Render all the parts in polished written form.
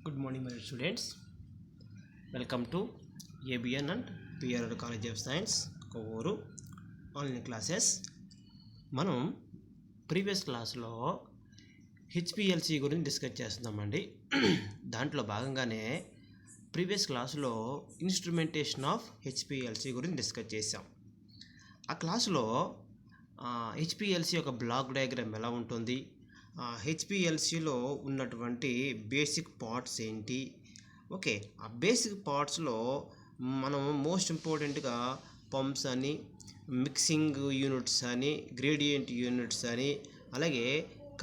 Good morning, my students. Welcome to ABN and PRL College of Science Kovuru online classes. మనం previous క్లాస్లో HPLC గురించి discuss చేస్తున్నామండి. దాంట్లో భాగంగానే ప్రీవియస్ క్లాస్లో ఇన్స్ట్రుమెంటేషన్ ఆఫ్ హెచ్పిఎల్సి గురించి డిస్కస్ చేసాం. ఆ క్లాసులో హెచ్పిఎల్సి యొక్క బ్లాక్ డయాగ్రామ్ ఎలా ఉంటుంది, హెచ్పిఎల్సిలో ఉన్నటువంటి బేసిక్ పార్ట్స్ ఏంటి, ఓకే, ఆ బేసిక్ పార్ట్స్లో మనం మోస్ట్ ఇంపార్టెంట్గా పంప్స్ అని, మిక్సింగ్ యూనిట్స్ అని, గ్రేడియంట్ యూనిట్స్ అని, అలాగే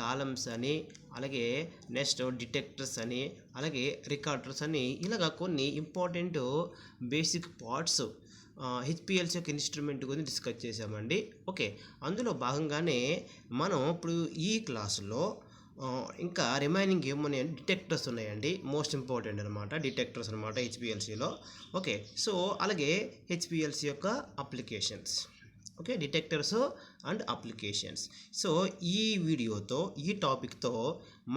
కాలమ్స్ అని, అలాగే నెక్స్ట్ డిటెక్టర్స్ అని, అలాగే రికార్డర్స్ అని, ఇలాగ కొన్ని ఇంపార్టెంట్ బేసిక్ పార్ట్స్ హెచ్పిఎల్సి యొక్క ఇన్స్ట్రుమెంట్ గురించి డిస్కస్ చేసామండి. ఓకే, అందులో భాగంగానే మనం ఇప్పుడు ఈ క్లాసులో ఇంకా రిమైనింగ్ ఏమున్నాయి డిటెక్టర్స్ ఉన్నాయండి. మోస్ట్ ఇంపార్టెంట్ అనమాట డిటెక్టర్స్ అనమాట హెచ్పిఎల్సిలో. ఓకే, సో అలాగే హెచ్పిఎల్సి యొక్క applications, okay, detectors and applications. So ఈ వీడియోతో ఈ టాపిక్తో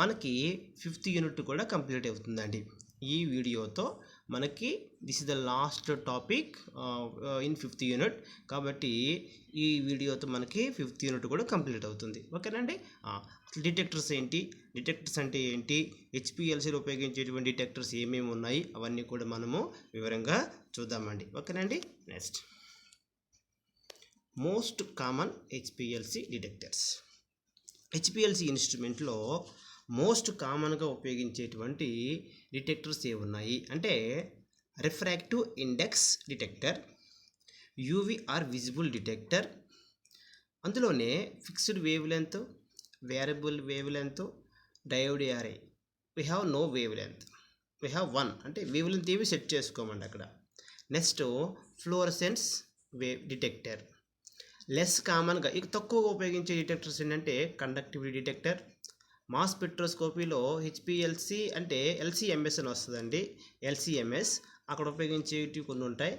మనకి 5th యూనిట్ కూడా కంప్లీట్ అవుతుందండి. ఈ వీడియోతో మనకి this is the last topic in 5th unit. కాబట్టి ఈ వీడియోతో మనకి 5th యూనిట్ కూడా కంప్లీట్ అవుతుంది. ఓకేనండి. డిటెక్టర్స్ ఏంటి, డిటెక్టర్స్ అంటే ఏంటి, హెచ్పిఎల్సిలో ఉపయోగించేటువంటి డిటెక్టర్స్ ఏమేమి ఉన్నాయి, అవన్నీ కూడా మనము వివరంగా చూద్దామండి. ఓకేనండి. Next most common HPLC detectors. HPLC ఇన్స్ట్రుమెంట్లో మోస్ట్ కామన్గా ఉపయోగించేటువంటి డిటెక్టర్స్ ఏమున్నాయి అంటే refractive index detector, UV or visible detector, అందులోనే fixed wavelength, variable wavelength, diode array. We have no wavelength, we have one, అంటే వేవ్ లెంత్ ఏవి set చేసుకోమండి అక్కడ. Next fluorescence wave detector. Less కామన్గా ఇక తక్కువగా ఉపయోగించే డిటెక్టర్స్ ఏంటంటే కండక్టివిటీ డిటెక్టర్. మాస్ స్పెక్ట్రోస్కోపీలో హెచ్పిఎల్సి అంటే ఎల్సిఎంఎస్ అని వస్తుందండి. ఎల్సిఎంఎస్ అక్కడ ఉపయోగించేవి కొన్ని ఉంటాయి.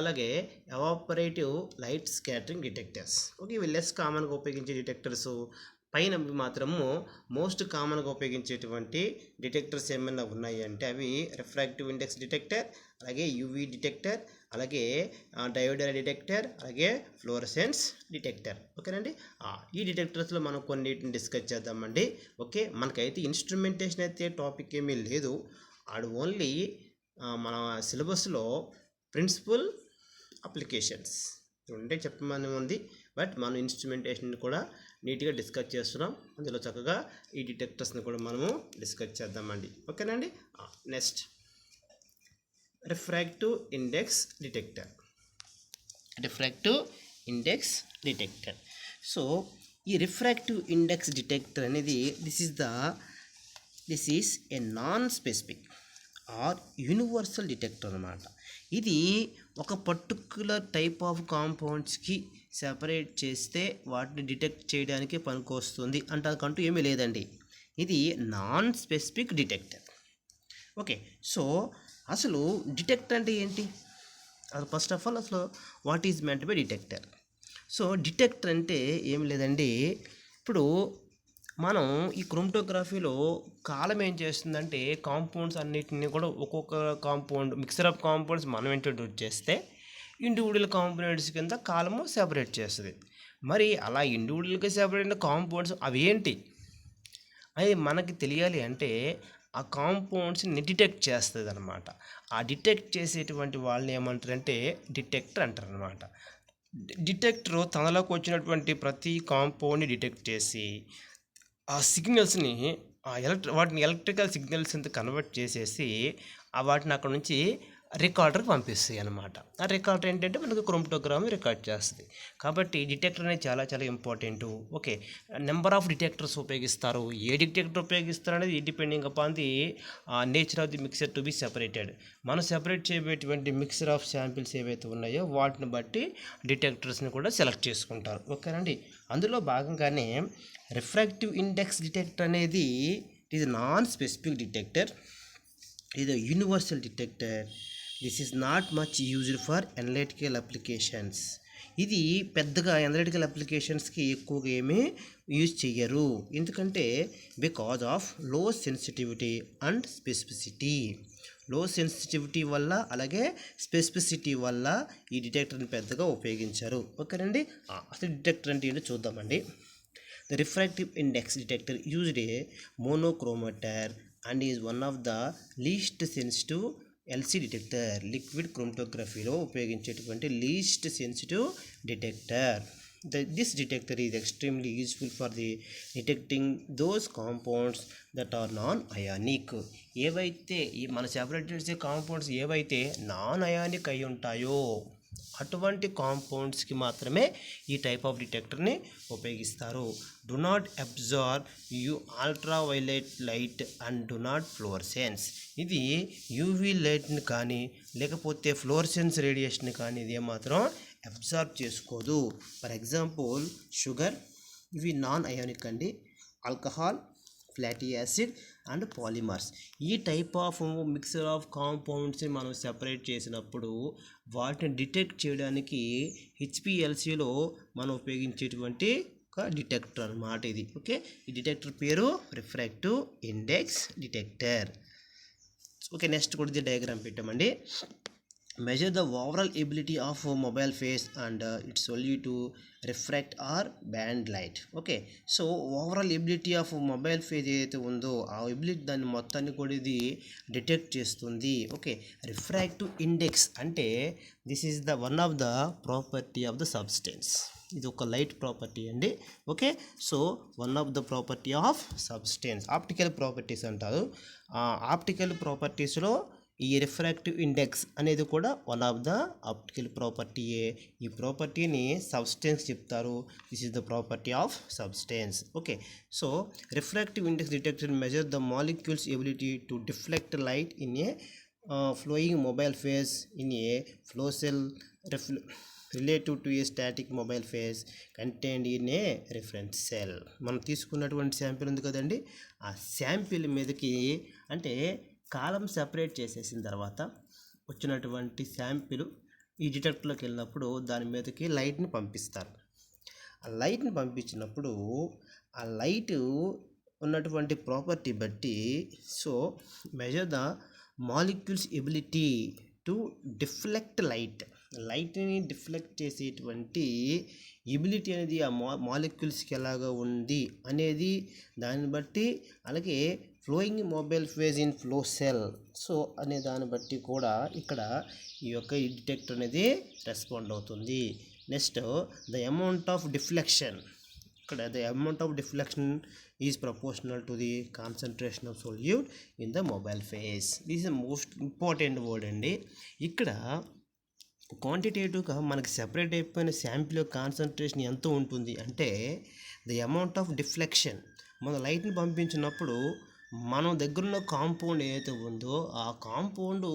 అలాగే evaporative light scattering detectors. Okay, ఇవి లెస్ కామన్గా ఉపయోగించే డిటెక్టర్స్. పైన మాత్రము మోస్ట్ కామన్గా ఉపయోగించేటువంటి డిటెక్టర్స్ ఏమైనా ఉన్నాయి అంటే అవి రిఫ్రాక్టివ్ ఇండెక్స్ డిటెక్టర్, అలాగే యూవీ డిటెక్టర్, అలాగే డయోడ్ అరే డిటెక్టర్, అలాగే ఫ్లోరసెన్స్ డిటెక్టర్. ఓకేనండి. ఈ డిటెక్టర్స్లో మనం కొన్నిటిని డిస్కస్ చేద్దామండి. ఓకే, మనకైతే ఇన్స్ట్రుమెంటేషన్ అయితే టాపిక్ ఏమీ లేదు. ఆడు ఓన్లీ మన సిలబస్లో ప్రిన్సిపల్ అప్లికేషన్స్ ఉంటే చెప్పమని ఉంది. బట్ మనం ఇన్స్ట్రుమెంటేషన్ కూడా నీట్గా డిస్కస్ చేస్తున్నాం. అందులో చక్కగా ఈ డిటెక్టర్స్ని కూడా మనము డిస్కస్ చేద్దామండి. ఓకేనండి. Next refractive index detector. Refractive index detector. So ఈ రిఫ్రాక్టివ్ ఇండెక్స్ డిటెక్టర్ అనేది this is a non specific are universal detector అన్నమాట. ఇది ఒక పర్టిక్యులర్ టైప్ ఆఫ్ కాంపౌండ్స్కి సెపరేట్ చేస్తే వాటిని డిటెక్ట్ చేయడానికి పనికొస్తుంది అంటే అదంటూ ఏమీ లేదండి. ఇది non specific detector. Okay, so అసలు డిటెక్టర్ అంటే ఏంటి, అది ఫస్ట్ ఆఫ్ ఆల్ అసలు what is meant by detector. So detector అంటే ఏం లేదండి, ఇప్పుడు మనం ఈ క్రోమటోగ్రఫీలో కాలం ఏం చేస్తుందంటే కాంపౌండ్స్ అన్నిటిని కూడా ఒక్కొక్క కాంపౌండ్ మిక్సర్ ఆఫ్ కాంపౌండ్స్ మనం ఇంట్రడ్యూస్ చేస్తే ఇండివిజువల్ కాంపోనెంట్స్ కింద కాలము సెపరేట్ చేస్తుంది. మరి అలా ఇండివిజువల్గా సెపరేట్ అయిన కాంపౌండ్స్ అవి ఏంటి అది మనకి తెలియాలి అంటే ఆ కాంపౌండ్స్ని డిటెక్ట్ చేస్తుంది అనమాట. ఆ డిటెక్ట్ చేసేటువంటి వాళ్ళని ఏమంటారంటే డిటెక్టర్ అంటారు అనమాట. డిటెక్టర్ తనలోకి వచ్చినటువంటి ప్రతి కాంపౌండ్ని డిటెక్ట్ చేసి ఆ సిగ్నల్స్ని వాటిని ఎలక్ట్రికల్ సిగ్నల్స్ అంతా కన్వర్ట్ చేసేసి వాటిని అక్కడ నుంచి రికార్డర్కి పంపిస్తాయి అనమాట. ఆ రికార్డర్ ఏంటంటే మనకు క్రోమటోగ్రామ్ రికార్డ్ చేస్తుంది. కాబట్టి డిటెక్టర్ అనేది చాలా చాలా important. Okay, number of detectors ఉపయోగిస్తారు. ఏ డిటెక్టర్ ఉపయోగిస్తారు అనేది depending upon the nature of the mixer to be separated. మనం సెపరేట్ చేయబోయేటువంటి మిక్సర్ ఆఫ్ శాంపిల్స్ ఏవైతే ఉన్నాయో వాటిని బట్టి డిటెక్టర్స్ని కూడా సెలెక్ట్ చేసుకుంటారు. ఓకేనండి. అందులో భాగంగానే రిఫ్రాక్టివ్ ఇండెక్స్ డిటెక్టర్ అనేది ఇది నాన్ స్పెసిఫిక్ డిటెక్టర్, ఇది universal detector. This is not much used for analytical applications. ఇది పెద్దగా అనలిటికల్ అప్లికేషన్స్కి ఎక్కువగా ఏమీ యూజ్ చెయ్యరు, ఎందుకంటే బికాజ్ ఆఫ్ లో సెన్సిటివిటీ అండ్ స్పెసిఫిసిటీ. లో సెన్సిటివిటీ వల్ల అలాగే స్పెసిఫిసిటీ వల్ల ఈ డిటెక్టర్ని పెద్దగా ఉపయోగించారు. ఓకేనండి. అసలు డిటెక్టర్ అంటే ఏంటో చూద్దామండి. The refractive index detector used a monochromator and is one of the least sensitive LC detector. Liquid క్రోమటోగ్రఫీలో ఉపయోగించేటువంటి least sensitive detector. This detector is extremely useful for the detecting those compounds that are non-ionic. ఏవైతే మన separate చేసే compounds ఏవైతే non ionic అయి ఉంటాయో అటువంటి కాంపౌండ్స్కి మాత్రమే ఈ టైప్ ఆఫ్ డిటెక్టర్ని ఉపయోగిస్తారు. Do not absorb ultraviolet light and do not fluorescence. ఇది యూవీ లైట్ని కానీ లేకపోతే ఫ్లోరసెన్స్ రేడియేషన్ కానీ ఇది ఏమాత్రం అబ్జార్బ్ చేసుకోదు. ఫర్ ఎగ్జాంపుల్ షుగర్, ఇవి నాన్ అయానిక్ అండి. ఆల్కహాల్, ఫ్లాటీ యాసిడ్ అండ్ పాలిమర్స్, ఈ టైప్ ఆఫ్ మిక్సర్ ఆఫ్ కాంపౌండ్స్ని మనం సెపరేట్ చేసినప్పుడు వాటిని డిటెక్ట్ చేయడానికి హెచ్పిఎల్సిలో మనం ఉపయోగించేటువంటి ఒక డిటెక్టర్ అన్నమాట ఇది. ఓకే, ఈ డిటెక్టర్ పేరు refractive index detector. Okay, next కూడా ఇది డయాగ్రామ్ పెట్టామండి. measure the overall ability of a mobile phase and its ability to refract or band light. Okay, so overall ability of mobile phase ఏదైతే ఉందో ఆ ability దాన్ని మొత్తాన్ని కూడా ఇది డిటెక్ట్ చేస్తుంది. ఓకే, రిఫ్రాక్టివ్ ఇండెక్స్ అంటే this is the one of the property of the substance. ఇది ఒక లైట్ ప్రాపర్టీ అండి. Okay, so one of the property of substance. Optical properties అంటారు. ఆప్టికల్ ప్రాపర్టీస్లో ఈ రిఫ్రాక్టివ్ ఇండెక్స్ అనేది కూడా వన్ ఆఫ్ ద ఆప్టికల్ ప్రాపర్టీయే. ఈ ప్రాపర్టీని సబ్స్టెన్స్ చెప్తారు. This is the property of substance. Okay, so refractive index detector measure the molecules ability to deflect light in a flowing mobile phase in a flow cell relative to A static mobile phase contained in a reference cell. మనం తీసుకున్నటువంటి sample ఉంది కదండి, ఆ sample మీదకి అంటే కాలం separate చేసేసిన తర్వాత వచ్చినటువంటి శాంపిల్ ఈ డిటెక్టర్లోకి వెళ్ళినప్పుడు దాని మీదకి లైట్ని పంపిస్తారు. ఆ లైట్ని పంపించినప్పుడు ఆ లైట్ ఉన్నటువంటి ప్రాపర్టీ బట్టి so measure the molecules ability to deflect లైట్ని డిఫ్లెక్ట్ చేసేటువంటి ఎబిలిటీ అనేది ఆ మాలిక్యూల్స్కి ఎలాగా ఉంది అనేది దాన్ని బట్టి, అలాగే flowing mobile phase in flow cell so అనే దాన్ని బట్టి కూడా ఇక్కడ ఈ యొక్క డిటెక్టర్ అనేది రెస్పాండ్ అవుతుంది. Next the amount of deflection. ఇక్కడ the amount of deflection is proportional to the concentration of solute in the mobile phase. This is the most important word అండి. ఇక్కడ క్వాంటిటేటివ్గా మనకి సెపరేట్ అయిపోయిన శాంపిల్ యొక్క కాన్సన్ట్రేషన్ ఎంత ఉంటుంది అంటే ది అమౌంట్ ఆఫ్ డిఫ్లెక్షన్. మన లైట్ని పంపించినప్పుడు మన దగ్గరున్న కాంపౌండ్ ఏదైతే ఉందో ఆ కాంపౌండ్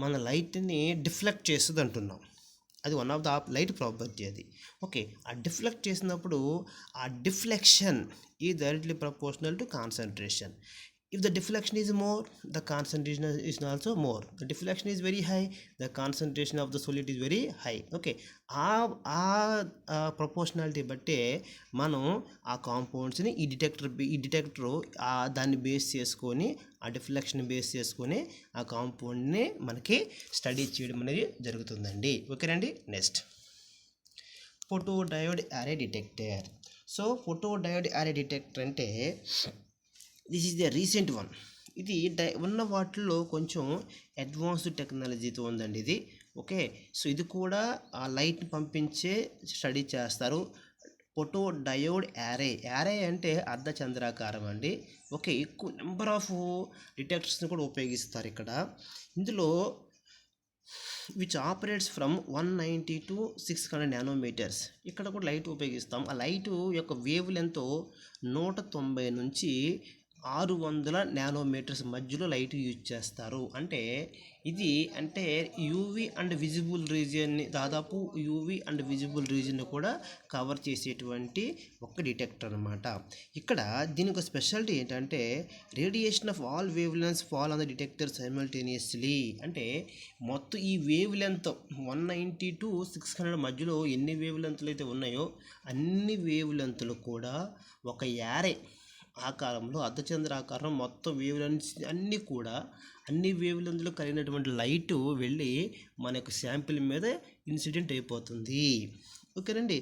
మన లైట్ని డిఫ్లెక్ట్ చేస్తుంది అంటున్నాం. అది one of the light property అది. ఓకే, ఆ డిఫ్లెక్ట్ చేసినప్పుడు ఆ deflection is directly proportional to concentration. If the deflection is more, the concentration is also more. The deflection is very high, the concentration of the solid is very high. Okay, ఆ proportionality బట్టే మనం ఆ కాంపౌండ్స్ని ఈ detector దాన్ని base చేసుకొని ఆ deflection base చేసుకొని ఆ కాంపౌండ్ని మనకి స్టడీ చేయడం అనేది జరుగుతుందండి. ఓకేనండి. నెక్స్ట్ ఫోటో డయోడ్ అరే డిటెక్టర్. సో ఫోటో డయోడ్ అరే డిటెక్టర్ అంటే this is the recent one. ఇది ఉన్న వాటిల్లో కొంచెం అడ్వాన్స్డ్ టెక్నాలజీతో ఉందండి ఇది. ఓకే, సో ఇది కూడా ఆ లైట్ని పంపించే స్టడీ చేస్తారు. ఫోటో డయోడ్ యారే అంటే అర్ధచంద్రాకారం అండి. ఓకే, ఎక్కువ నెంబర్ ఆఫ్ డిటెక్టర్స్ని కూడా ఉపయోగిస్తారు ఇక్కడ. ఇందులో which operates from 190 to 600 nanometres. ఇక్కడ కూడా లైట్ ఉపయోగిస్తాం. ఆ లైటు యొక్క వేవ్ లెంత్ 190 నుంచి 600 నానోమీటర్స్ మధ్యలో లైట్ యూజ్ చేస్తారు. ఇది యూవి అండ్ విజిబుల్ రీజియన్ని దాదాపు యూవి అండ్ విజిబుల్ రీజియన్ని కూడా కవర్ చేసేటువంటి ఒక డిటెక్టర్ అనమాట. ఇక్కడ దీని ఒక స్పెషాలిటీ ఏంటంటే radiation of all wave lengths fall on the detector simultaneously. మొత్తం ఈ వేవ్ లెంత్ 190 to 600 మధ్యలో ఎన్ని వేవ్ లెంత్లు అయితే ఉన్నాయో అన్ని వేవ్ లెంత్లు కూడా ఒక యారే ఆకారంలో అర్ధచంద్ర ఆకారం మొత్తం వేవ్ లెంత్స్ అన్ని వేవ్ లెంత్లో కలిగినటువంటి లైటు వెళ్ళి మన యొక్క శాంపిల్ మీద ఇన్సిడెంట్ అయిపోతుంది. ఓకేనండి.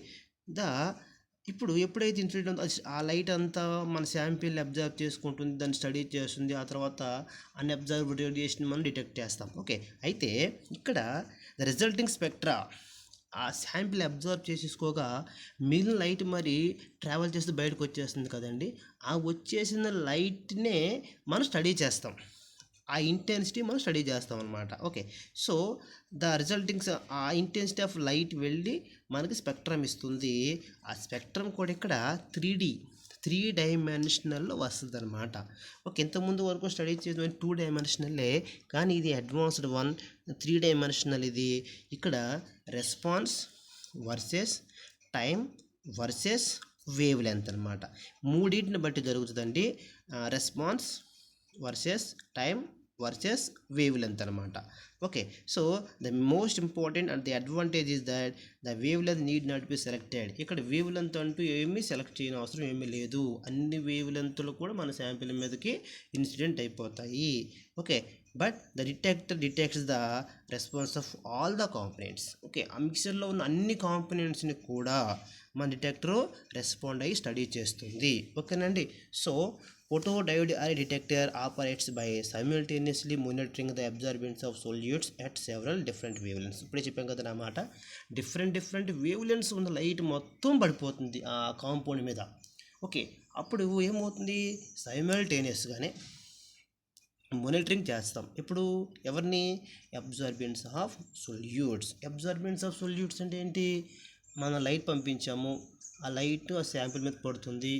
ఇప్పుడు ఎప్పుడైతే ఇన్సిడెంట్ ఆ లైట్ అంతా మన శాంపిల్ అబ్జర్వ్ చేసుకుంటుంది, దాన్ని స్టడీ చేస్తుంది, ఆ తర్వాత అన్అబ్జర్వ్డ్ రేడియేషన్ మనం డిటెక్ట్ చేస్తాం. ఓకే, అయితే ఇక్కడ ద రిజల్టింగ్ స్పెక్ట్రా ఆ శాంపిల్ అబ్జర్వ్ చేసేసుకోగా మిగిలిన లైట్ మరి ట్రావెల్ చేస్తూ బయటకు వచ్చేస్తుంది కదండి. ఆ వచ్చేసిన లైట్నే మనం స్టడీ చేస్తాం, ఆ ఇంటెన్సిటీ మనం స్టడీ చేస్తాం అనమాట. ఓకే, సో ద రిజల్టింగ్స్ ఆ ఇంటెన్సిటీ ఆఫ్ లైట్ వెళ్ళి మనకి స్పెక్ట్రమ్ ఇస్తుంది. ఆ స్పెక్ట్రమ్ కూడా ఇక్కడ 3 డైమెన్షనల్లో వస్తుంది అనమాట. ఓకే, ఇంతకుముందు వరకు స్టడీ చేసిన 2 డైమెన్షనల్లే, కానీ ఇది అడ్వాన్స్డ్ 3 డైమెన్షనల్. ఇది ఇక్కడ response versus time versus wavelength అనమాట. మూడింటిని బట్టి జరుగుతుందండి. Response versus time versus wavelength అనమాట. Okay, so the most important and the advantage is that the wavelength need not be selected. ఇక్కడ wavelength అంటూ ఏమీ select చేయని అవసరం ఏమీ లేదు. అన్ని వేవ్ లెంత్లు కూడా మన శాంపిల్ మీదకి ఇన్సిడెంట్ అయిపోతాయి. Okay, but the detector detects the response of all the components. Okay, ఆ మిక్సర్లో ఉన్న అన్ని కాంపోనెంట్స్ని కూడా మన డిటెక్టర్ రెస్పాండ్ అయ్యి స్టడీ చేస్తుంది. ఓకేనండి. So photodiode array detector operates by simultaneously monitoring the absorbance of solutes at several different wavelengths. ఇప్పుడే చెప్పాం కదా అన్నమాట, డిఫరెంట్ వేవ్ లెంత్స్ ఉన్న లైట్ మొత్తం పడిపోతుంది ఆ కాంపౌండ్ మీద. ఓకే, అప్పుడు ఏమవుతుంది, సైమల్టేనియస్గానే మానిటరింగ్ చేస్తాం. ఇప్పుడు ఎవరిని, absorbance of solutes. Absorbance of solutes అంటే ఏంటి, మనం లైట్ పంపించాము, ఆ లైట్ ఆ శాంపిల్ మీద పడుతుంది,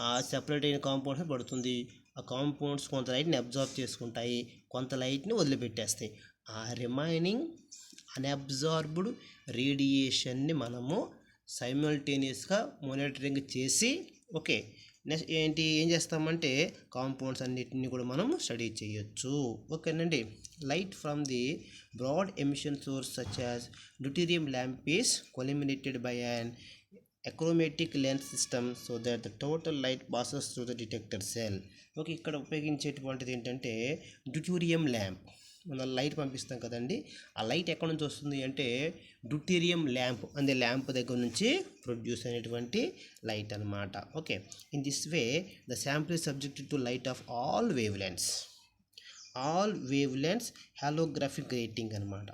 ఆ సెపరేట్ అయిన కాంపౌండ్స్ పడుతుంది. ఆ కాంపౌండ్స్ కొంత లైట్ని అబ్జర్వ్ చేసుకుంటాయి, కొంత లైట్ని వదిలిపెట్టేస్తాయి. ఆ రిమైనింగ్ అన్అబ్జార్బ్డ్ రేడియేషన్ని మనము సైమల్టేనియస్గా మానిటరింగ్ చేసి ఓకే నెక్స్ట్ ఏం చేస్తామంటే కాంపౌండ్స్ అన్నిటిని కూడా మనం స్టడీ చేయొచ్చు. ఓకేనండి. Light from the broad emission source such as deuterium lamp is collimated by an achromatic lens system so that the total light passes through the detector cell. Okay, ఇక్కడ ఉపయోగించేటువంటిది ఏంటంటే deuterium lamp. మనం light పంపిస్తాం కదండి, ఆ light ఎక్కడి నుంచి వస్తుంది అంటే డ్యూటెరియం ల్యాంప్ అనే ల్యాంప్ దగ్గర నుంచి ప్రొడ్యూస్ అయినటువంటి లైట్ అనమాట. Okay, in this way the sample is subjected to light of all wavelengths holographic grating అనమాట.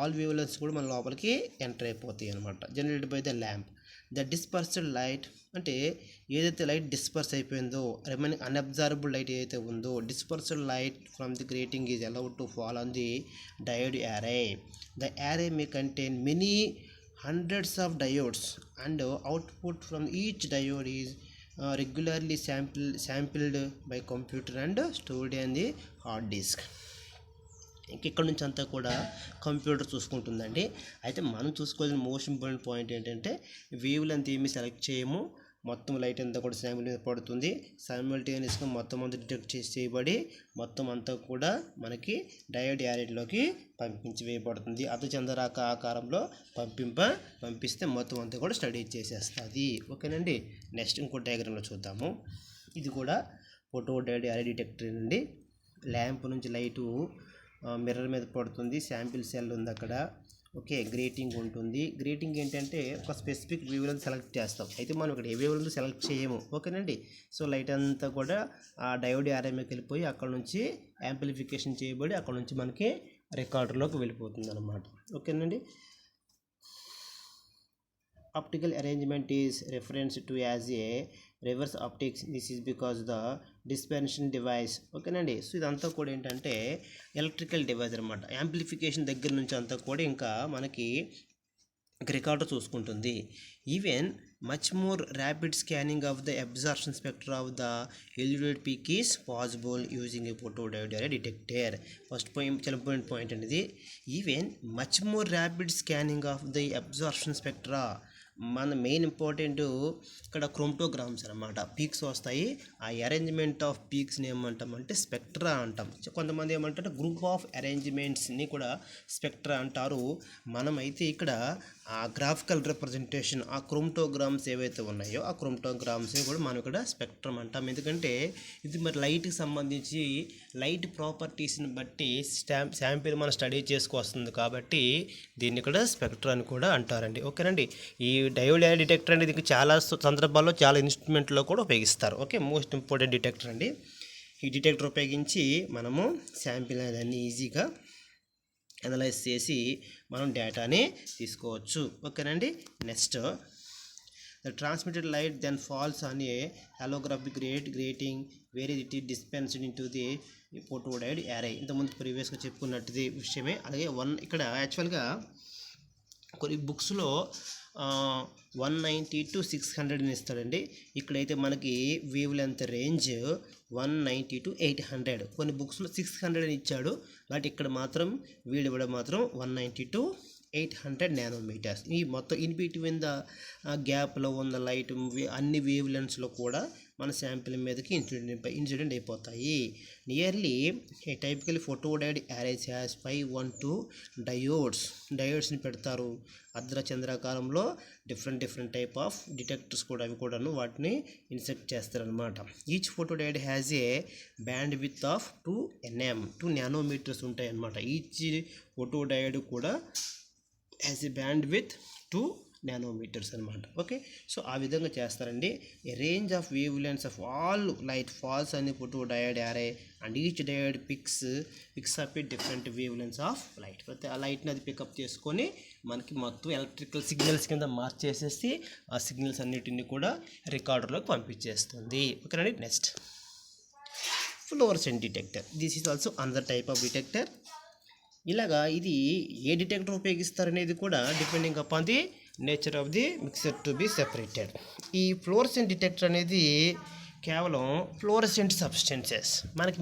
ఆల్ వేవ్ లెంత్స్ కూడా మన లోపలికి ఎంటర్ అయిపోతాయి అనమాట, generated by the lamp. The dispersed light అంటే ఏదైతే లైట్ డిస్పర్స్ అయిపోయిందో, రిమైనింగ్ అన్అబ్జర్బుల్ లైట్ ఏదైతే ఉందో, dispersed light from the grating is allowed to fall on the diode array. The array may contain many hundreds of diodes and output from each diode is regularly sampled by computer and stored in the hard disk. ఇక్కడ నుంచి అంతా కూడా computer చూసుకుంటుందండి. అయితే మనం చూసుకోవాల్సిన most important point ఏంటంటే wave length ఏమీ select చేయము, మొత్తం లైట్ అంతా కూడా శాంపిల్ మీద పడుతుంది, సైమల్టేనియస్గా మొత్తం అంతా డిటెక్ట్ చేయబడి మొత్తం అంతా కూడా మనకి డయోడ్ యారెట్లోకి పంపించి వేయబడుతుంది. అర్ధచంద్రాకార ఆకారంలో పంపిస్తే మొత్తం అంతా కూడా స్టడీ చేసేస్తుంది. ఓకేనండి. నెక్స్ట్ ఇంకో డయాగ్రామ్లో చూద్దాము. ఇది కూడా ఫోటోడయోడ్ యారే డిటెక్టర్ నుండి ల్యాంప్ నుంచి లైటు మిర్రర్ మీద పడుతుంది, శాంపిల్ సెల్ ఉంది అక్కడ. ఓకే, గ్రేటింగ్ ఉంటుంది. గ్రేటింగ్ ఏంటంటే ఒక స్పెసిఫిక్ వేవ్ లెంత్ సెలెక్ట్ చేస్తాం, అయితే మనం ఇక్కడ ఏ వేవ్ లెంత్ సెలెక్ట్ చేయము. ఓకేనండి. సో లైట్ అంతా కూడా ఆ డయోడ్ ఆర్ఎంకి వెళ్ళిపోయి అక్కడ నుంచి యాంప్లిఫికేషన్ చేయబడి అక్కడ నుంచి మనకి రికార్డర్లోకి వెళ్ళిపోతుంది అనమాట. ఓకేనండి. Optical arrangement is referred to as a reverse optics. This is because the dispersion device. ఓకేనండి. సో ఇదంతా కూడా ఏంటంటే ఎలక్ట్రికల్ డివైస్ అనమాట. యాంప్లిఫికేషన్ దగ్గర నుంచి అంతా కూడా ఇంకా మనకి రికార్డర్ చూసుకుంటుంది. Even much more rapid scanning of the absorption spectra of the eluted peak is possible using a photodiode array detector. First point, చాలా important point అనేది, even much more rapid scanning of the absorption spectra. మన main important ఇక్కడ క్రోమటోగ్రామ్స్ అనమాట, peaks వస్తాయి. ఆ arrangement of పీక్స్ని ఏమంటామంటే spectra అంటాం. కొంతమంది ఏమంటారు గ్రూప్ ఆఫ్ అరేంజ్మెంట్స్ని కూడా స్పెక్ట్రా అంటారు. మనమైతే ఇక్కడ ఆ గ్రాఫికల్ రిప్రజెంటేషన్, ఆ క్రోమటోగ్రామ్స్ ఏవైతే ఉన్నాయో ఆ క్రోమటోగ్రామ్స్ని కూడా మనం ఇక్కడ స్పెక్ట్రమ్ అంటాం. ఎందుకంటే ఇది మరి లైట్కి సంబంధించి లైట్ ప్రాపర్టీస్ని బట్టి శాంపిల్ మనం స్టడీ చేసుకొస్తుంది కాబట్టి దీన్ని ఇక్కడ స్పెక్ట్రా అని కూడా అంటారండి. ఓకేనండి. ఈ డయోడ్ అరే డిటెక్టర్ అనేది చాలా సందర్భాల్లో చాలా ఇన్స్ట్రుమెంట్లో కూడా ఉపయోగిస్తారు. ఓకే, మోస్ట్ ఇంపార్టెంట్ డిటెక్టర్ అండి. ఈ డిటెక్టర్ ఉపయోగించి మనము శాంపిల్ అనేది ఈజీగా అనలైజ్ చేసి మనం డేటాని తీసుకోవచ్చు. ఓకేనండి. Next, the transmitted light then falls on a holographic grating where it is dispensed into the photodiode array. ఇంతకుముందు ప్రీవియస్గా చెప్పుకున్నట్టుది విషయమే. అలాగే ఇక్కడ యాక్చువల్గా కొన్ని బుక్స్లో 190 to 600 అని ఇస్తాడండి. ఇక్కడైతే మనకి వేవ్ లెంత్ రేంజ్ 190 to 800. కొన్ని బుక్స్లో 600 అని ఇచ్చాడు, బట్ ఇక్కడ మాత్రం వీడు ఇవ్వడం మాత్రం 190 to 800 నానోమీటర్స్. ఈ మొత్తం ఇన్ బిట్వీన్ ద గ్యాప్లో ఉన్న లైట్ అన్ని వేవ్ లెన్స్లో కూడా మన శాంపిల్ మీదకి ఇన్సిడెంట్ అయిపోతాయి. Nearly a typical photodiode arrays has 512 డయోడ్స్ని పెడతారు. అర్ధచంద్రాకారంలో డిఫరెంట్ టైప్ ఆఫ్ డిటెక్టర్స్ కూడా అవి కూడాను వాటిని ఇన్సెక్ట్ చేస్తారనమాట. Each photodiode has a bandwidth of 2 nanometres ఉంటాయి అన్నమాట. ఈచ్ ఫోటోడయోడ్ కూడా has a bandwidth 2 nanometres అనమాట. ఓకే, సో ఆ విధంగా చేస్తారండి. A range of wavelengths of all light falls అని photodiode array and each diode picks up a different wave lens of light. ప్రతి ఆ లైట్ని అది పికప్ చేసుకొని మనకి మొత్తం ఎలక్ట్రికల్ సిగ్నల్స్ కింద మార్చేసేసి ఆ సిగ్నల్స్ అన్నిటిని కూడా రికార్డర్లోకి పంపించేస్తుంది. ఓకేనండి. Next, fluorescent detector. This is also another type of detector. ఇలాగా ఇది ఏ డిటెక్టర్ ఉపయోగిస్తారనేది కూడా depending upon the nature of the mixer to be separated. ఈ ఫ్లోరసెంట్ డిటెక్టర్ అనేది కేవలం ఫ్లోరసెంట్ సబ్స్టెన్సెస్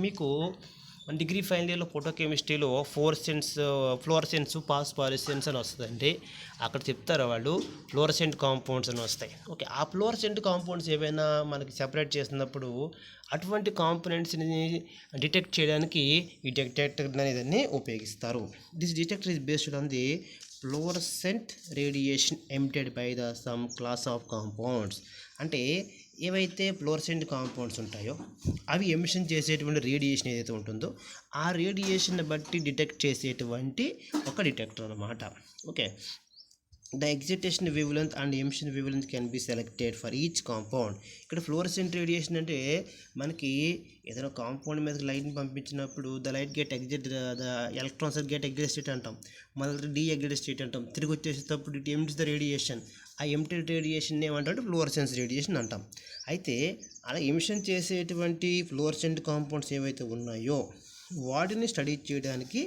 మీకు డిగ్రీ ఫైనల్ ఇయర్లో ఫోటోకెమిస్ట్రీలో ఫ్లోరసెన్స్ ఫాస్ఫోరసెన్స్ అని వస్తుందండి. అక్కడ చెప్తారు వాళ్ళు ఫ్లోరసెంట్ కాంపౌండ్స్ అని వస్తాయి. ఓకే, ఆ ఫ్లోరసెంట్ కాంపౌండ్స్ ఏవైనా మనకి సెపరేట్ చేసినప్పుడు అటువంటి కాంపోనెంట్స్ని డిటెక్ట్ చేయడానికి ఈ డిటెక్టర్ అనేదాన్ని ఉపయోగిస్తారు. This detector is based on the fluorescent radiation emitted by the sum class of compounds. అంటే ఏవైతే ఫ్లోరసెంట్ కాంపౌండ్స్ ఉంటాయో అవి ఎమిషన్ చేసేటువంటి రేడియేషన్ ఏదైతే ఉంటుందో ఆ రేడియేషన్ బట్టి డిటెక్ట్ చేసేటువంటి ఒక డిటెక్టర్ అన్నమాట. Okay, the excitation wavelength and emission wavelength can be selected for each compound. ఇక్కడ ఫ్లోరసెంట్ రేడియేషన్ అంటే మనకి ఏదైనా కాంపౌండ్ మీద లైట్ని పంపించినప్పుడు the light get exit the electrons get excited state అంటాం, మళ్ళీ డీఎగ్జిట్ స్టేట్ అంటాం. తిరిగి వచ్చేసేటప్పుడు ఇట్ ఎమిట్స్ ద రేడియేషన్. ఆ ఎమిటెడ్ రేడియేషన్ ఏమంటే ఫ్లోరసెన్స్ రేడియేషన్ అంటాం. అయితే అలా ఎమిషన్ చేసేటువంటి ఫ్లోరసెంట్ కాంపౌండ్స్ ఏవైతే ఉన్నాయో వాటిని స్టడీ చేయడానికి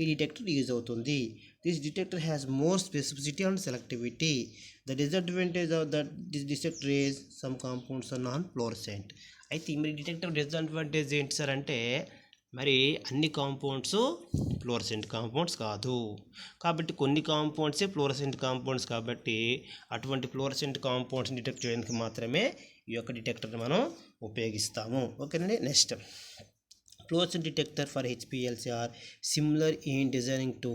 ఈ డిటెక్టర్ యూజ్ అవుతుంది. This detector has more specificity and selectivity. The disadvantage of that this detector is some compounds are non-fluorescent. అయితే ఈ డిటెక్టర్ డిసడ్వాంటేజ్ ఏంటి సార్ అంటే మరి అన్ని కాంపౌండ్స్ ఫ్లోరసెంట్ కాంపౌండ్స్ కాదు కాబట్టి కొన్ని కాంపౌండ్సే ఫ్లోరసెంట్ కాంపౌండ్స్ కాబట్టి అటువంటి ఫ్లోరసెంట్ కాంపౌండ్స్ డిటెక్ట్ చేయడానికి మాత్రమే ఈ యొక్క డిటెక్టర్ని మనం ఉపయోగిస్తాము. ఓకేనండి. Next, fluorescent detector for HPLC are similar in designing to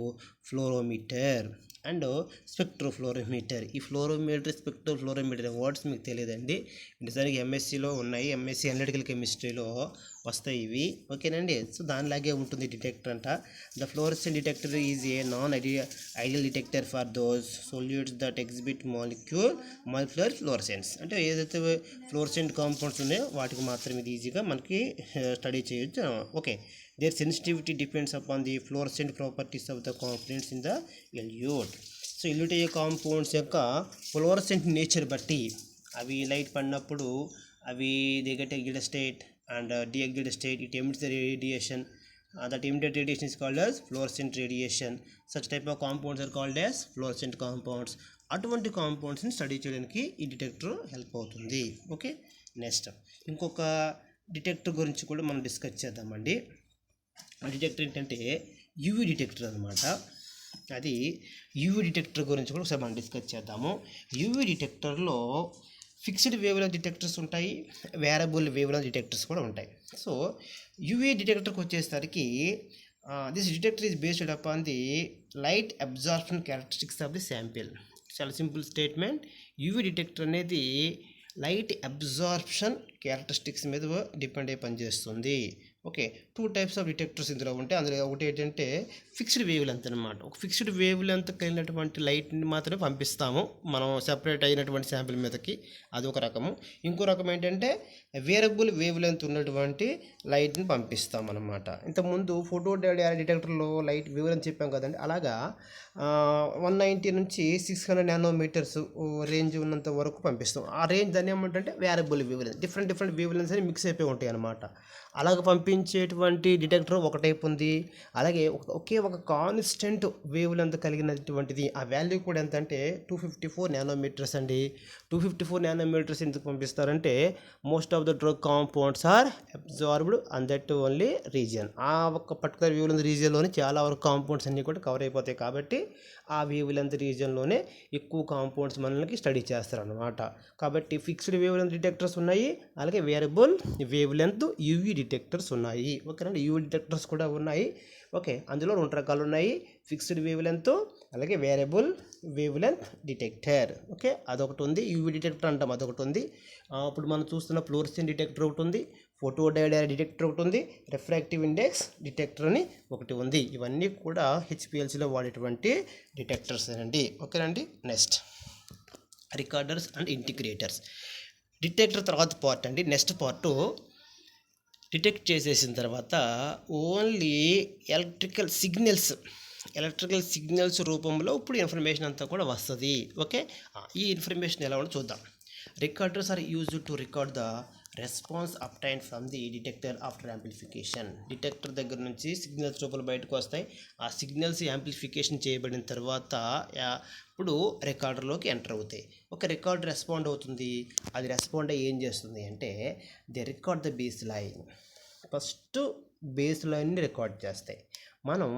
fluorometer and spectrofluorometer. ఈ ఫ్లోరోమీటర్ స్పెక్ట్రోఫ్లోరోమీటర్ వర్డ్స్ మీకు తెలియదండి. నిజానికి ఎంఎస్సిలో ఉన్నాయి, ఎంఎస్సి అనలిటికల్ కెమిస్ట్రీలో వస్తాయి ఇవి. ఓకేనండి. సో దానిలాగే ఉంటుంది డిటెక్టర్ అంట. The fluorescent detector is a non ideal detector for those solutes that exhibit molecular fluorescence. అంటే ఏదైతే ఫ్లోరసెంట్ కాంపౌండ్స్ ఉన్నాయో వాటికి మాత్రం ఇది ఈజీగా మనకి స్టడీ చేయొచ్చు. Okay, their sensitivity depends upon the fluorescent properties of the components in the elute. So elute అయ్యే కాంపౌండ్స్ యొక్క ఫ్లోరసెంట్ నేచర్ బట్టి అవి లైట్ పడినప్పుడు అవి they get excited state and de-excited state. It emits the radiation. that emitted radiation is called as fluorescent radiation. Such type of compounds are called as fluorescent compounds. అటువంటి కాంపౌండ్స్ని study చేయడానికి ఈ detector help అవుతుంది. Okay, next ఇంకొక detector గురించి కూడా మనం discuss చేద్దామండి. ఆ డిటెక్టర్ ఏంటంటే యూవీ డిటెక్టర్ అనమాట. అది యూవీ డిటెక్టర్ గురించి కూడా ఒకసారి మనం డిస్కస్ చేద్దాము. యూవీ డిటెక్టర్లో ఫిక్స్డ్ వేవ్లెంత్ డిటెక్టర్స్ ఉంటాయి, వేరబుల్ వేవ్లెంత్ డిటెక్టర్స్ కూడా ఉంటాయి. సో యూవీ డిటెక్టర్కి వచ్చేసరికి this detector is based upon the light absorption characteristics of the sample. చాలా సింపుల్ స్టేట్మెంట్. యూవీ డిటెక్టర్ అనేది లైట్ అబ్జార్ప్షన్ క్యారెక్టరిస్టిక్స్ మీద డిపెండ్ అయ్యి పనిచేస్తుంది. ఓకే, 2 టైప్స్ ఆఫ్ డిటెక్టర్స్ ఇందులో ఉంటాయి. అందులో ఒకటి ఏంటంటే ఫిక్స్డ్ వేవ్ లెంత్ అనమాట. ఒక ఫిక్స్డ్ వేవ్ లెంత్ కలిగినటువంటి లైట్ని మాత్రమే పంపిస్తాము మనం సెపరేట్ అయినటువంటి శాంపిల్ మీదకి, అదొక రకము. ఇంకో రకం ఏంటంటే వేరబుల్ వేవ్ లెంత్ ఉన్నటువంటి లైట్ని పంపిస్తాం అనమాట. ఇంతకుముందు ఫోటో డిటెక్టర్లో లైట్ వేవ్ లెంత్ చెప్పాం కదండి, అలాగా 190 నుంచి 600 నానోమీటర్స్ రేంజ్ ఉన్నంత వరకు పంపిస్తాం. ఆ రేంజ్ దాన్ని ఏమంటే variable wavelength. Different wavelengths అని మిక్స్ అయిపోయి ఉంటాయి అనమాట. అలాగ పంపించేటువంటి డిటెక్టర్ ఒక టైప్ ఉంది. అలాగే ఒకే ఒక కాన్స్టెంట్ వేవ్ లెంత్ కలిగినటువంటిది, ఆ వాల్యూ కూడా ఎంత అంటే 254 నానోమీటర్స్ అండి. 254 నానోమీటర్స్ ఎందుకు పంపిస్తారంటే most of the drug compounds are absorbed and that only region. ఆ ఒక పర్టికులర్ వేవ్ లెంత్ రీజియన్లోనే చాలా వరకు కాంపౌండ్స్ అన్నీ కూడా కవర్ అయిపోతాయి. కాబట్టి ఆ వేవ్ లెంత్ రీజియన్లోనే ఎక్కువ కాంపౌండ్స్ మనకి స్టడీ చేస్తారనమాట. కాబట్టి ఫిక్స్డ్ వేవ్ లెంత్ డిటెక్టర్స్ ఉన్నాయి, అలాగే variable wave length UV detectors ఉన్నాయి. ఓకేనండి, యూవీ డిటెక్టర్స్ కూడా ఉన్నాయి. ఓకే, అందులో 2 రకాలు ఉన్నాయి, ఫిక్స్డ్ వేవ్ లెంత్ అలాగే variable wave length detector. Okay, అదొకటి ఉంది. యూవీ డిటెక్టర్ అంటాం, అదొకటి ఉంది. ఇప్పుడు మనం చూస్తున్న ఫ్లోరసెంట్ డిటెక్టర్ ఒకటి ఉంది, ఫోటో డయోడ్ డిటెక్టర్ ఒకటి ఉంది, రిఫ్రాక్టివ్ ఇండెక్స్ డిటెక్టర్ అని ఒకటి ఉంది. ఇవన్నీ కూడా హెచ్పిఎల్సిలో వాడేటువంటి డిటెక్టర్స్ అండి. ఓకేనండి, next recorders and integrators. Detector తర్వాత పార్ట్ అండి. నెక్స్ట్ పార్ట్ డిటెక్ట్ చేసేసిన తర్వాత ఓన్లీ ఎలక్ట్రికల్ సిగ్నల్స్ రూపంలో ఇప్పుడు ఇన్ఫర్మేషన్ అంతా కూడా వస్తుంది. ఓకే, ఈ ఇన్ఫర్మేషన్ ఎలా ఉందో చూద్దాం. Recorders are used to record the response obtained from the detector after amplification. Detector దగ్గర నుంచి సిగ్నల్స్ రూపంలో బయటకు వస్తాయి. ఆ సిగ్నల్స్ యాంప్లిఫికేషన్ చేయబడిన తర్వాత ఇప్పుడు రికార్డర్లోకి ఎంటర్ అవుతాయి. ఒక రికార్డ్ రెస్పాండ్ అవుతుంది. అది రెస్పాండ్ అయ్యి ఏం చేస్తుంది అంటే the record the baseline. First baseline లైన్ని రికార్డ్ చేస్తాయి. మనం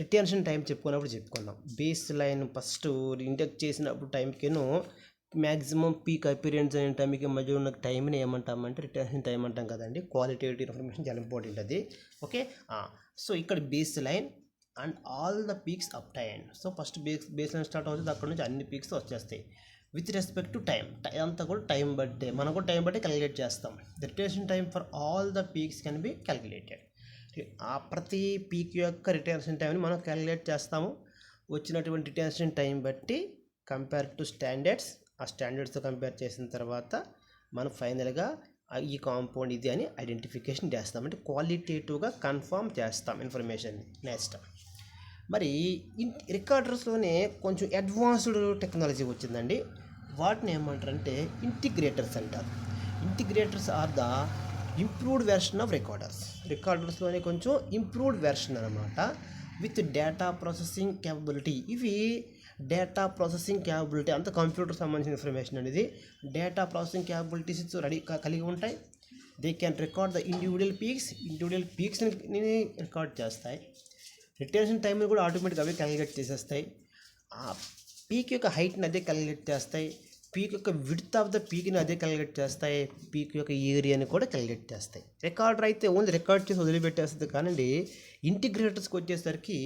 రిటెన్షన్ టైం చెప్పుకున్నాం. బేస్ లైన్ ఫస్ట్ ఇండెక్ట్ చేసినప్పుడు టైంకేను మ్యాక్సిమం పీక్ అపీరియన్స్ అనే టైంకి మధ్య ఉన్న టైంని ఏమంటామంటే రిటెన్షన్ టైం అంటాం కదండి. క్వాలిటేటివ్ ఇన్ఫర్మేషన్ చాలా ఇంపార్టెంట్ అది. ఓకే, సో ఇక్కడ base line and all the peaks obtained. So first base line start అవుతుంది, అక్కడ నుంచి అన్ని పీక్స్ వచ్చేస్తాయి. విత్ రెస్పెక్ట్ టు టైం అంతా కూడా టైం బట్టే మనం కూడా టైం బట్టి క్యాలిక్యులేట్ చేస్తాం. The retention time for all the peaks can be calculated. ఆ ప్రతి పీక్ యొక్క రిటెన్షన్ టైంని మనం క్యాలిక్యులేట్ చేస్తాము. వచ్చినటువంటి రిటెన్షన్ టైం బట్టి కంపేర్ టు స్టాండర్డ్స్, ఆ స్టాండర్డ్స్తో కంపేర్ చేసిన తర్వాత మనం ఫైనల్గా ఈ కాంపౌండ్ ఇది అని ఐడెంటిఫికేషన్ చేస్తాం. అంటే క్వాలిటేటివ్గా కన్ఫర్మ్ చేస్తాం ఇన్ఫర్మేషన్. నెక్స్ట్ మరి రికార్డర్స్లోనే కొంచెం అడ్వాన్స్డ్ టెక్నాలజీ వచ్చిందండి. వాటిని ఏమంటారంటే ఇంటిగ్రేటర్స్ అంటారు. Integrators are the improved version of రికార్డర్స్లోనే కొంచెం ఇంప్రూవ్డ్ వెర్షన్ అనమాట. With data processing capability. ఇవి డేటా ప్రాసెసింగ్ క్యాపబిలిటీ అంత కంప్యూటర్ సంబంధించిన ఇన్ఫర్మేషన్ అనేది డేటా ప్రాసెసింగ్ క్యాపబిలిటీస్ కలిగి ఉంటాయి. They can record the individual పీక్స్ని రికార్డ్ చేస్తాయి. రిటెన్షన్ టైంని కూడా ఆటోమేటిక్గా అవే క్యాలిక్యులేట్ చేసేస్తాయి. ఆ పీక్ యొక్క హైట్ని అదే క్యాలిక్యులేట్ చేస్తాయి. పీక్ యొక్క విడ్త్ ఆఫ్ ద పీక్ని అదే క్యాలిక్యులేట్ చేస్తాయి. పీక్ యొక్క ఏరియాని కూడా క్యాలిక్యులేట్ చేస్తాయి. రికార్డర్ అయితే ఓన్లీ రికార్డ్ చేసి వదిలిపెట్టేస్తుంది, కానీ ఇంటిగ్రేటర్స్కి వచ్చేసరికి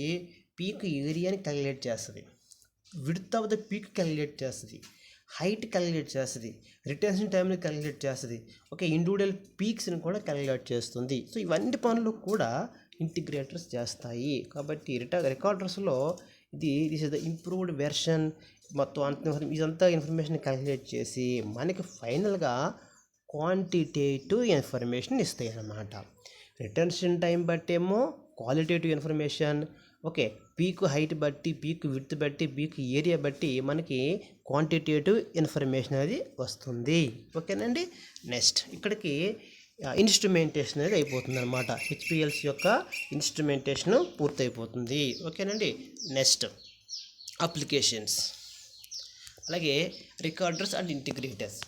పీక్ ఏరియాని క్యాలిక్యులేట్ చేస్తుంది, width of the peak calculate చేస్తుంది, హైట్ క్యాలిక్యులేట్ చేస్తుంది, రిటెన్షన్ టైంని క్యాలిక్యులేట్ చేస్తుంది. ఓకే, ఇండివిజువల్ పీక్స్ని కూడా క్యాలిక్యులేట్ చేస్తుంది. సో ఇవన్నీ పనులు కూడా ఇంటిగ్రేటర్స్ చేస్తాయి. కాబట్టి రికార్డర్స్లో this is the improved version. మొత్తం ఇదంతా ఇన్ఫర్మేషన్ క్యాలిక్యులేట్ చేసి మనకి ఫైనల్గా క్వాంటిటేటివ్ ఇన్ఫర్మేషన్ ఇస్తాయి అన్నమాట. రిటెన్షన్ టైం బట్టేమో qualitative information. Okay, peak height బట్టి, పీక్ విడ్త్ బట్టి, పీక్ ఏరియా బట్టి మనకి క్వాంటిటేటివ్ ఇన్ఫర్మేషన్ అనేది వస్తుంది. ఓకేనండి, నెక్స్ట్ ఇక్కడికి ఇన్స్ట్రుమెంటేషన్ అనేది అయిపోతుంది అనమాట. హెచ్పిఎల్సి యొక్క ఇన్స్ట్రుమెంటేషన్ పూర్తయిపోతుంది. ఓకేనండి, నెక్స్ట్ అప్లికేషన్స్. అలాగే recorders and integrators.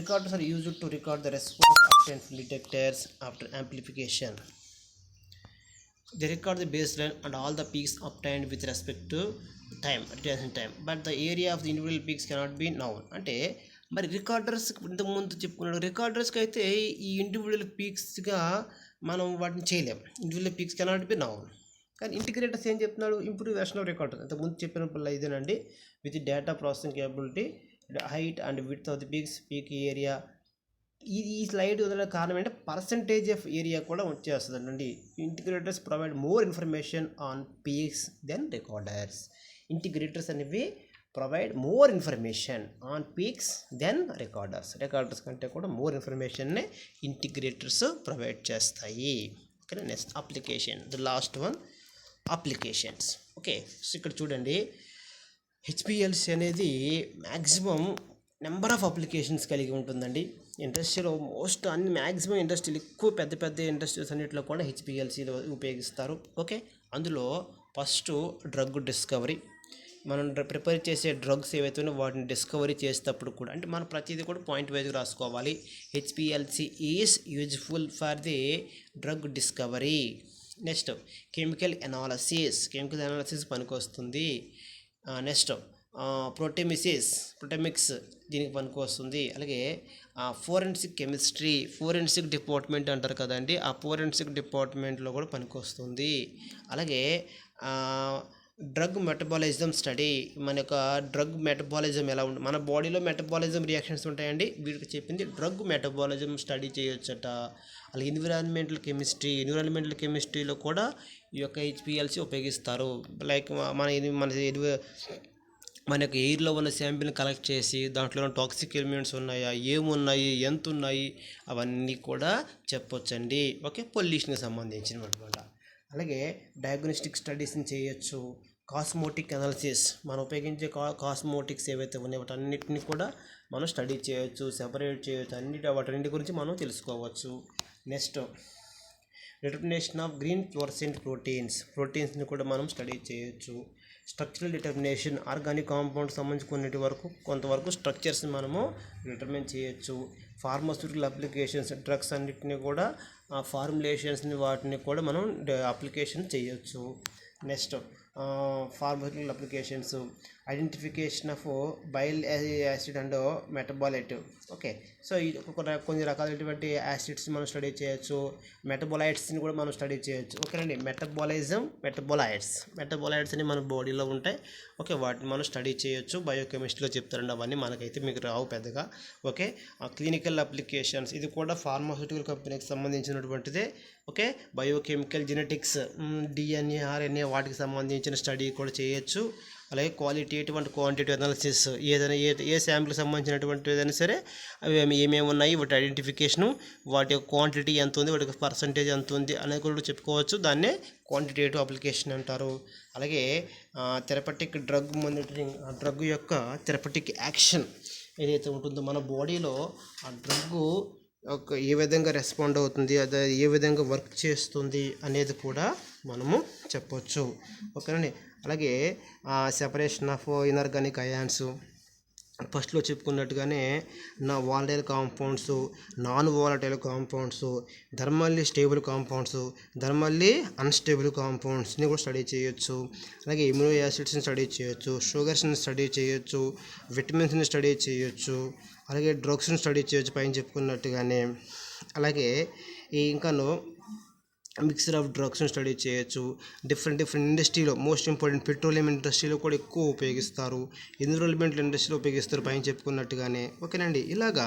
Recorders are used to record the response obtained from detectors after amplification. They record the baseline and all the peaks obtained with respect to time, retention time, but the area of the individual peaks cannot be known. అంటే మరి recorders ఇంతకుముందు చెప్పుకున్నాడు, రికార్డర్స్కి అయితే ఈ individual పీక్స్గా మనం వాటిని చేయలేం, individual peaks cannot be known. కానీ ఇంటిగ్రేటర్స్ ఏం చెప్తున్నాడు, ఇంప్రూవ్ వెర్షన్ ఆఫ్ రికార్డర్. ఇంతకుముందు చెప్పినప్పుడు ఇదేనండి, with data processing capability, height and width of the peaks, peak area. ఈ స్లైడ్ వదలడానికి కారణం ఏంటంటే పర్సంటేజ్ ఆఫ్ ఏరియా కూడా వచ్చేస్తుందండి. Integrators provide more information on peaks than recorders. Integrators అనేవి provide more information on peaks than recorders. Recorders కంటే కూడా more ఇన్ఫర్మేషన్ని ఇంటిగ్రేటర్స్ ప్రొవైడ్ చేస్తాయి. Okay, next application, the last one, applications. Okay, so ఇక్కడ చూడండి, HPLC అనేది మ్యాక్సిమం నెంబర్ ఆఫ్ అప్లికేషన్స్ కలిగి ఉంటుందండి. ఇండస్ట్రీలో మ్యాక్సిమం ఇండస్ట్రీలు ఎక్కువ పెద్ద ఇండస్ట్రీస్ అన్నింటిలో కూడా హెచ్పిఎల్సీలో ఉపయోగిస్తారు. ఓకే, అందులో ఫస్ట్ డ్రగ్ డిస్కవరీ. మనం ప్రిపేర్ చేసే డ్రగ్స్ ఏవైతే ఉన్నాయో వాటిని డిస్కవరీ చేసేటప్పుడు కూడా, అంటే మనం ప్రతిదీ కూడా పాయింట్ వైజ్గా రాసుకోవాలి. HPLC is useful for the drug discovery. Next chemical analysis పనికొస్తుంది. నెక్స్ట్ ప్రొటెమిక్స్ దీనికి పనికి వస్తుంది. అలాగే ఫోరెన్సిక్ కెమిస్ట్రీ, ఫోరెన్సిక్ డిపార్ట్మెంట్ అంటారు కదండి, ఆ ఫోరెన్సిక్ డిపార్ట్మెంట్లో కూడా పనికి వస్తుంది. అలాగే డ్రగ్ మెటబాలిజం స్టడీ, మన యొక్క డ్రగ్ మెటబాలిజం ఎలా ఉంటుంది, మన బాడీలో మెటబాలిజం రియాక్షన్స్ ఉంటాయండి, వీటికి చెప్పింది డ్రగ్ మెటబాలిజం స్టడీ చేయొచ్చట. అలాగే ఎన్విరాన్మెంటల్ కెమిస్ట్రీలో కూడా ఈ యొక్క హెచ్పిఎల్సి ఉపయోగిస్తారు. లైక్ మన యొక్క ఎయిర్లో ఉన్న శాంపిల్ని కలెక్ట్ చేసి దాంట్లో టాక్సిక్ ఎలిమెంట్స్ ఉన్నాయా, ఏమున్నాయి, ఎంత ఉన్నాయి, అవన్నీ కూడా చెప్పొచ్చండి. ఓకే, పొల్యూషన్కి సంబంధించినమాట. అలాగే డయాగ్నోస్టిక్ స్టడీస్ని చేయొచ్చు. కాస్మోటిక్ అనాలిసిస్, మనం ఉపయోగించే కాస్మోటిక్స్ ఏవైతే ఉన్నాయో వాటన్నిటిని కూడా మనం స్టడీ చేయొచ్చు, సెపరేట్ చేయొచ్చు, వాటన్నిటి గురించి మనం తెలుసుకోవచ్చు. Next determination of green fluorescent ప్రోటీన్స్ని కూడా మనం స్టడీ చేయొచ్చు. స్ట్రక్చరల్ డిటర్మినేషన్, ఆర్గానిక్ కాంపౌండ్ సంబంధించి కొంతవరకు స్ట్రక్చర్స్ని మనము డిటర్మిన్ చేయొచ్చు. ఫార్మాస్యూటికల్ అప్లికేషన్స్, డ్రగ్స్ అన్నిటిని కూడా ఫార్ములేషన్స్ని వాటిని కూడా మనం అప్లికేషన్ చేయొచ్చు. Next pharmaceutical applications, identification of bile acid and metabolite. Okay, so కొన్ని రకాలైనటువంటి యాసిడ్స్ మనం స్టడీ చేయొచ్చు, మెటబాలైట్స్ని కూడా మనం స్టడీ చేయొచ్చు. ఓకేనండి, మెటబాలైట్స్ అని మన బాడీలో ఉంటాయి. ఓకే, వాటిని మనం స్టడీ చేయొచ్చు. బయోకెమిస్ట్రీలో చెప్తారండి, అవన్నీ మనకైతే మీకు రావు పెద్దగా. ఓకే, క్లినికల్ అప్లికేషన్స్, ఇది కూడా ఫార్మాస్యూటికల్ కంపెనీకి సంబంధించినటువంటిదే. Okay, biochemical, genetics, DNA, RNA వాటికి సంబంధించిన స్టడీ కూడా చేయొచ్చు. అలాగే క్వాలిటేటివ్ అండ్ క్వాంటిటేటివ్ అనాలిసిస్, ఏదైనా ఏ శాంపుల్కి సంబంధించినటువంటి ఏదైనా సరే అవి ఏమేమి ఉన్నాయి, వాటి ఐడెంటిఫికేషను, వాటి యొక్క క్వాంటిటీ ఎంత ఉంది, వాటి యొక్క పర్సంటేజ్ ఎంత ఉంది అనేది కూడా చెప్పుకోవచ్చు. దాన్నే క్వాంటిటేటివ్ అప్లికేషన్ అంటారు. అలాగే థెరపటిక్ డ్రగ్ మానిటరింగ్, ఆ డ్రగ్ యొక్క థెరపటిక్ యాక్షన్ ఏదైతే ఉంటుందో మన బాడీలో ఆ డ్రగ్గు ఏ విధంగా రెస్పాండ్ అవుతుంది, అది ఏ విధంగా వర్క్ చేస్తుంది అనేది కూడా మనము చెప్పొచ్చు. ఓకేనండి, అలాగే సెపరేషన్ ఆఫ్ ఇన్ఆర్గానిక్ అయాన్స్, ఫస్ట్లో చెప్పుకున్నట్టుగానే volatile compounds, non volatile compounds, thermally stable compounds, thermally unstable కాంపౌండ్స్ని కూడా స్టడీ చేయొచ్చు. అలాగే ఇమ్యూనో యాసిడ్స్ని స్టడీ చేయొచ్చు, షుగర్స్ని స్టడీ చేయొచ్చు, విటమిన్స్ని స్టడీ చేయొచ్చు, అలాగే డ్రగ్స్ని స్టడీ చేయొచ్చు పైన చెప్పుకున్నట్టుగానే. అలాగే ఇంకాను మిక్సర్ ఆఫ్ డ్రగ్స్ని స్టడీ చేయొచ్చు. డిఫరెంట్ ఇండస్ట్రీలో, మోస్ట్ ఇంపార్టెంట్ పెట్రోలియం ఇండస్ట్రీలో కూడా ఎక్కువ ఉపయోగిస్తారు, ఎన్విరాన్మెంటల్ ఇండస్ట్రీలో ఉపయోగిస్తారు పైన చెప్పుకున్నట్టుగానే. ఓకేనండి, ఇలాగా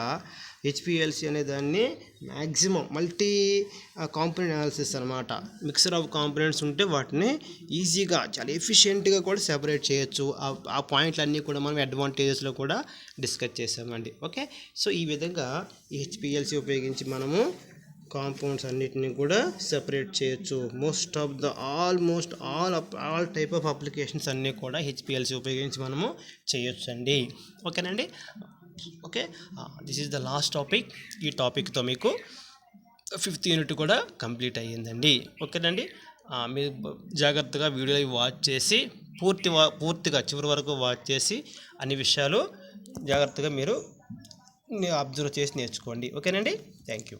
హెచ్పిఎల్సి అనే దాన్ని మ్యాక్సిమం మల్టీ కాంపోనెంట్ అనాలిసిస్ అనమాట. మిక్సర్ ఆఫ్ కాంపోనెంట్స్ ఉంటే వాటిని ఈజీగా చాలా ఎఫిషియెంట్గా కూడా సెపరేట్ చేయొచ్చు. ఆ పాయింట్లన్నీ కూడా మనం అడ్వాంటేజెస్లో కూడా డిస్కస్ చేసామండి. ఓకే, సో ఈ విధంగా ఈ హెచ్పిఎల్సి ఉపయోగించి మనము కాంపౌండ్స్ అన్నిటిని కూడా సెపరేట్ చేయొచ్చు. Almost all type of applications అన్నీ కూడా హెచ్పిఎల్సి ఉపయోగించి మనము చేయొచ్చు అండి. ఓకేనండి, okay, this is the last topic. ఈ టాపిక్తో మీకు 5th యూనిట్ కూడా కంప్లీట్ అయ్యిందండి. ఓకేనండి, మీరు జాగ్రత్తగా వీడియో వాచ్ చేసి పూర్తిగా చివరి వరకు వాచ్ చేసి అన్ని విషయాలు జాగ్రత్తగా మీరు అబ్జర్వ్ చేసి నేర్చుకోండి. ఓకేనండి, థ్యాంక్ యూ.